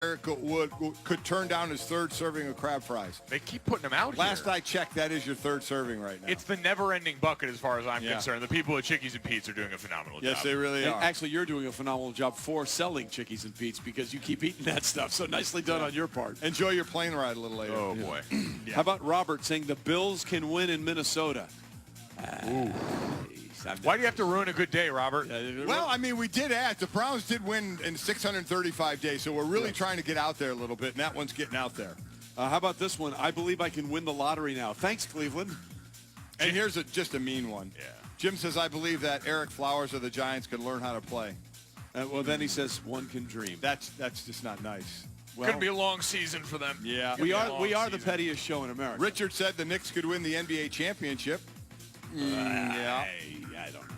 Eric could turn down his third serving of crab fries. They keep putting them out Last here. I checked, that is your third serving right now. It's the never-ending bucket as far as I'm concerned. The people at Chickies and Pete's are doing a phenomenal job. Yes, they really are. Actually, you're doing a phenomenal job for selling Chickies and Pete's because you keep eating that stuff. So nicely done on your part. Enjoy your plane ride a little later. Oh, boy. How about Robert saying the Bills can win in Minnesota? Why do you have to ruin a good day, Robert? Well, I mean, we did add. The Browns did win in 635 days, so we're really trying to get out there a little bit, and that one's getting out there. How about this one? I believe I can win the lottery now. Thanks, Cleveland. And here's just a mean one. Yeah. Jim says, I believe that Eric Flowers of the Giants can learn how to play. Well, then he says one can dream. That's just not nice. Well, going to be a long season for them. Yeah. We are the pettiest show in America. Richard said the Knicks could win the NBA championship. Yeah. I don't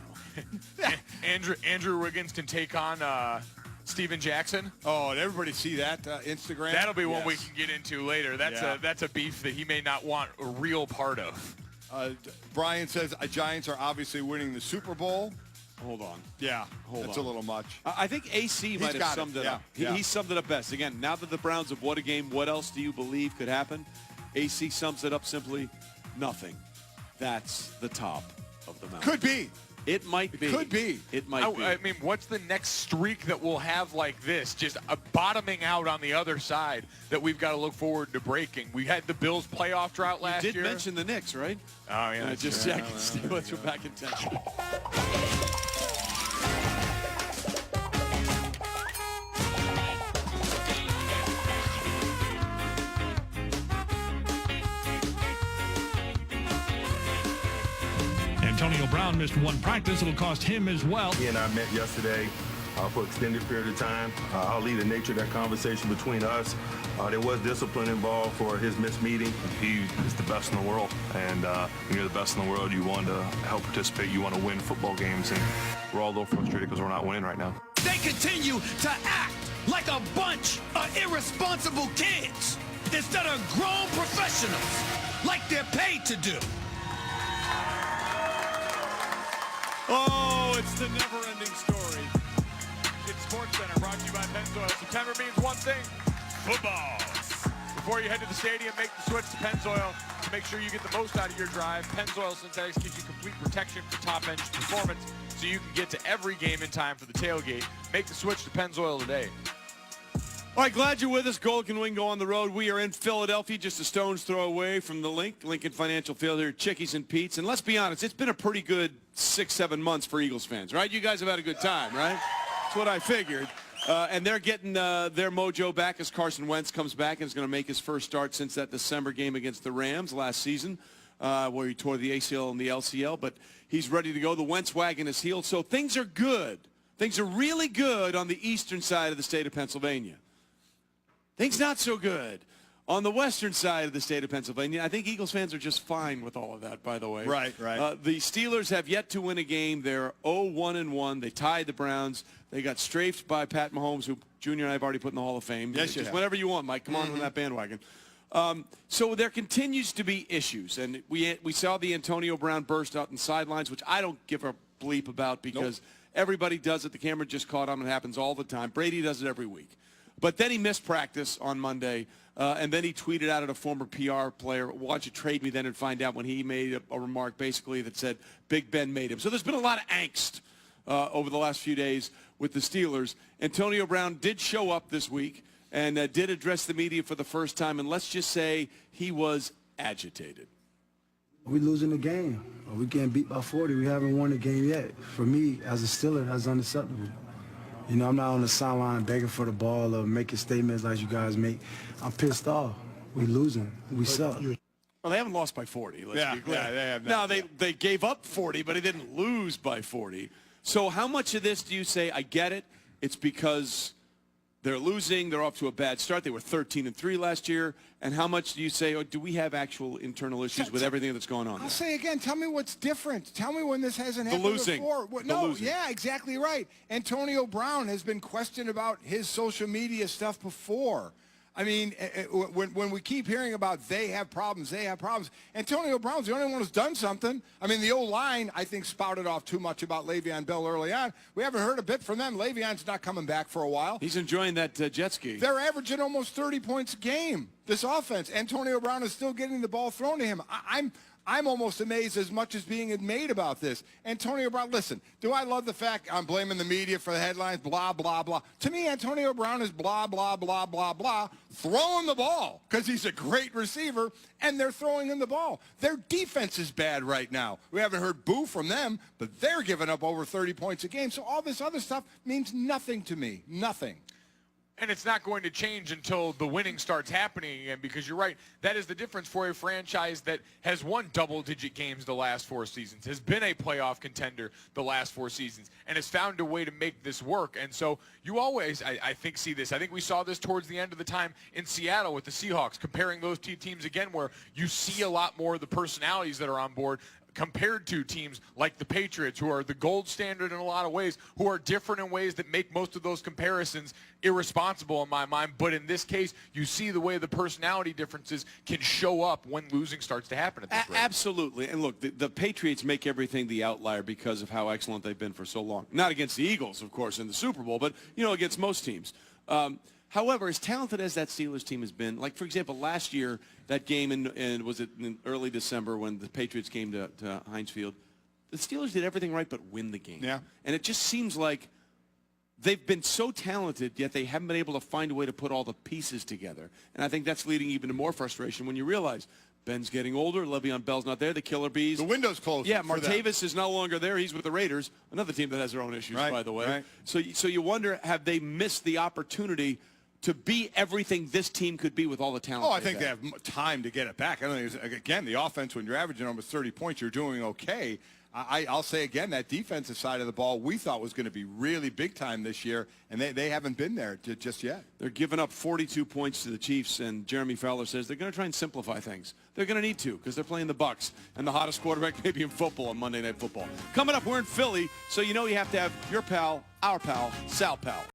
know. Andrew Wiggins can take on Steven Jackson. Oh, and everybody see that Instagram? That'll be one we can get into later. That's a beef that he may not want a real part of. Brian says Giants are obviously winning the Super Bowl. Hold on. Yeah, Hold that's on. a little much. I think AC might have summed it up. Yeah. He summed it up best. Again, now that the Browns have won a game, what else do you believe could happen? AC sums it up simply, nothing. That's the top of the mountain. Could be. It might be. It could be. It might be. I mean, what's the next streak that we'll have like this? Just a bottoming out on the other side that we've got to look forward to breaking. We had the Bills playoff drought last year. You did mention the Knicks, right? Oh, yeah. Just checking. Steelers were back in town. Antonio Brown missed one practice. It'll cost him as well. He and I met yesterday for an extended period of time. I'll leave the nature of that conversation between us. There was discipline involved for his missed meeting. He is the best in the world, and when you're the best in the world, you want to help participate, you want to win football games, and we're all a little frustrated because we're not winning right now. They continue to act like a bunch of irresponsible kids instead of grown professionals like they're paid to do. Oh, it's the never-ending story. It's SportsCenter, brought to you by Pennzoil. September means one thing, football. Before you head to the stadium, make the switch to Pennzoil to make sure you get the most out of your drive. Pennzoil Synthetics gives you complete protection for top-engine performance so you can get to every game in time for the tailgate. Make the switch to Pennzoil today. All right, glad you're with us. Golic and Wingo on the road. We are in Philadelphia, just a stone's throw away from the Lincoln Financial Field here, Chickies and Pete's. And let's be honest, it's been a pretty good 6-7 months for Eagles fans, right? You guys have had a good time, right? That's what I figured. And they're getting their mojo back as Carson Wentz comes back and is going to make his first start since that December game against the Rams last season, where he tore the ACL and the LCL. But he's ready to go. The Wentz wagon is healed. So things are good. Things are really good on the eastern side of the state of Pennsylvania. Things not so good on the western side of the state of Pennsylvania. I think Eagles fans are just fine with all of that, by the way. Right. The Steelers have yet to win a game. They're 0-1-1. They tied the Browns. They got strafed by Pat Mahomes, who Junior and I have already put in the Hall of Fame. Yes, you just have. whenever you want, Mike. Come on that bandwagon. So there continues to be issues. And we saw the Antonio Brown burst out in sidelines, which I don't give a bleep about because everybody does it. The camera just caught him. It happens all the time. Brady does it every week. But then he missed practice on Monday, and then he tweeted out at a former PR player, "Why don't you trade me then and find out," when he made a remark basically that said Big Ben made him. So there's been a lot of angst over the last few days with the Steelers. Antonio Brown did show up this week and did address the media for the first time, and let's just say he was agitated. We losing the game. We getting beat by 40. We haven't won the game yet. For me, as a Steeler, that's unacceptable. You know, I'm not on the sideline begging for the ball or making statements like you guys make. I'm pissed off. We losing. We suck. Well, they haven't lost by 40. Let's be clear. Yeah, they have now, not. they gave up 40, but they didn't lose by 40. So how much of this do you say, I get it, it's because they're losing, they're off to a bad start, they were 13-3 last year, and how much do you say, or do we have actual internal issues with everything that's going on? I'll say again, tell me what's different. Tell me when this hasn't happened losing. before. The losing. Yeah, exactly right. Antonio Brown has been questioned about his social media stuff before. I mean, when we keep hearing about they have problems, Antonio Brown's the only one who's done something. I mean, the O-line, I think, spouted off too much about Le'Veon Bell early on. We haven't heard a bit from them. Le'Veon's not coming back for a while. He's enjoying that jet ski. They're averaging almost 30 points a game, this offense. Antonio Brown is still getting the ball thrown to him. I'm almost amazed as much as being made about this. Antonio Brown, listen, do I love the fact I'm blaming the media for the headlines, blah, blah, blah. To me, Antonio Brown is blah, blah, blah, blah, blah, throwing the ball because he's a great receiver, and they're throwing him the ball. Their defense is bad right now. We haven't heard boo from them, but they're giving up over 30 points a game. So all this other stuff means nothing to me, nothing. And it's not going to change until the winning starts happening again, because you're right. That is the difference for a franchise that has won double-digit games the last 4 seasons, has been a playoff contender the last 4 seasons, and has found a way to make this work. And so you always, I think, see this. I think we saw this towards the end of the time in Seattle with the Seahawks, comparing those two teams again, where you see a lot more of the personalities that are on board, compared to teams like the Patriots, who are the gold standard in a lot of ways, who are different in ways that make most of those comparisons irresponsible in my mind. But in this case, you see the way the personality differences can show up when losing starts to happen at this rate. Absolutely. And look, the Patriots make everything the outlier because of how excellent they've been for so long. Not against the Eagles, of course, in the Super Bowl, but, you know, against most teams. However, as talented as that Steelers team has been, like, for example, last year, that game was it in early December when the Patriots came to Heinz Field, the Steelers did everything right but win the game. Yeah. And it just seems like they've been so talented, yet they haven't been able to find a way to put all the pieces together. And I think that's leading even to more frustration when you realize Ben's getting older, Le'Veon Bell's not there, the Killer Bees. The window's closed. Yeah, Martavis is no longer there. He's with the Raiders, another team that has their own issues, by the way. Right. So you wonder, have they missed the opportunity to be everything this team could be with all the talent? Oh, I think they have time to get it back. I don't think, again, the offense, when you're averaging almost 30 points, you're doing okay. I'll say again, that defensive side of the ball we thought was going to be really big time this year, and they haven't been there just yet. They're giving up 42 points to the Chiefs, and Jeremy Fowler says they're going to try and simplify things. They're going to need to, because they're playing the Bucs and the hottest quarterback maybe in football on Monday Night Football. Coming up, we're in Philly, so you know you have to have your pal, our pal, Sal Pal.